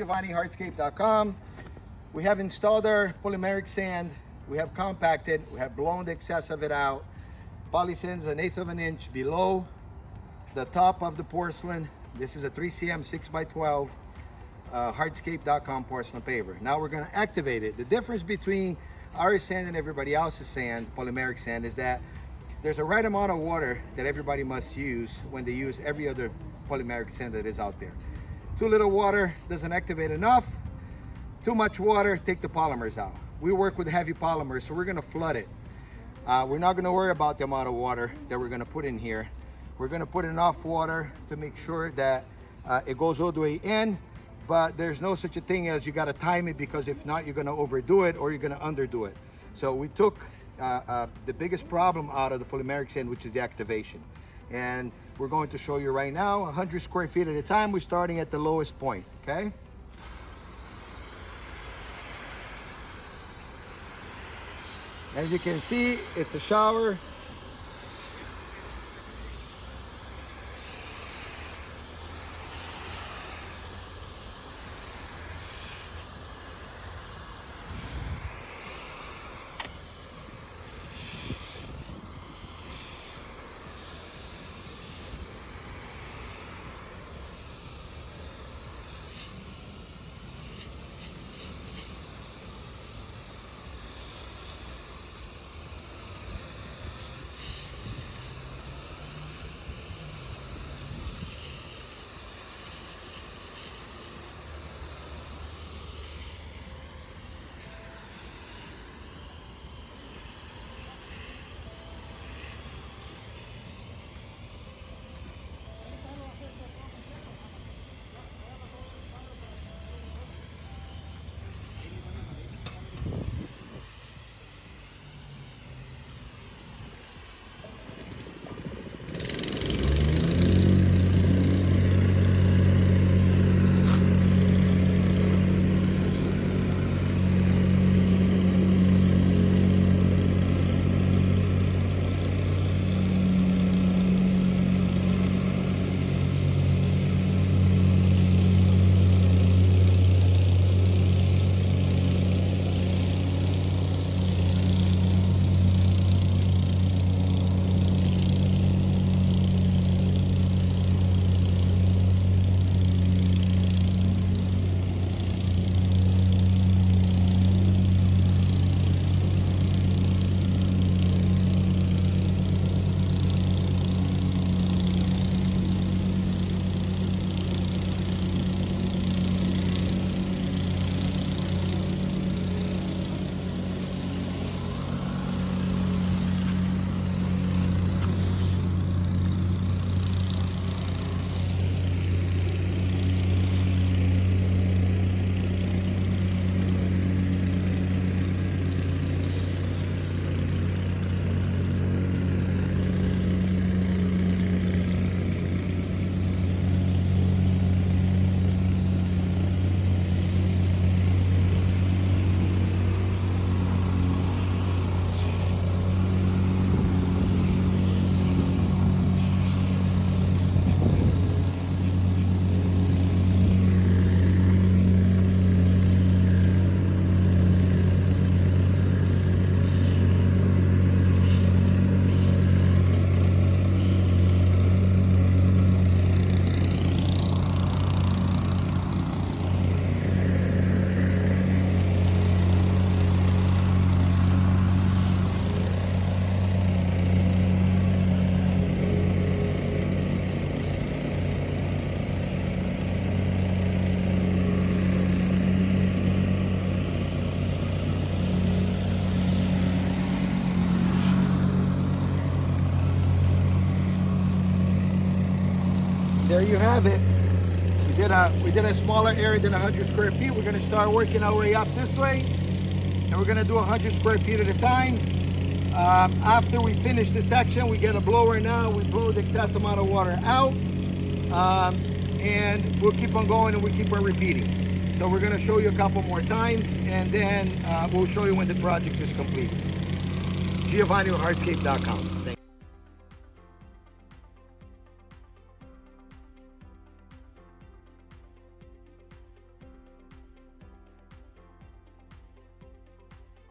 Hardscape.com. We have installed our polymeric sand. We have compacted. We have blown the excess of it out. Poly sand's 1/8 of an inch below the top of the porcelain. This is a 3cm 6x12 Hardscape.com porcelain paver. Now we're going to activate it. The difference between our sand and everybody else's sand, polymeric sand, is that there's a right amount of water that everybody must use when they use every other polymeric sand that is out there. Too little water doesn't activate enough. Too much water, take the polymers out. We work with heavy polymers, so we're going to flood it. We're not going to worry about the amount of water that we're going to put in here. We're going to put enough water to make sure that it goes all the way in, but there's no such a thing as you got to time it, because if not, you're going to overdo it or you're going to underdo it. So we took the biggest problem out of the polymeric sand, which is the activation. And we're going to show you right now, 100 square feet at a time. We're starting at the lowest point, okay? As you can see, it's a shower. There you have it. We did a smaller area than 100 square feet. We're going to start working our way up this way, and we're going to do 100 square feet at a time. After we finish this section, we get a blower now. We blow the excess amount of water out, and we'll keep on going and we keep on repeating. So we're going to show you a couple more times, and then we'll show you when the project is complete. Hardscape.com.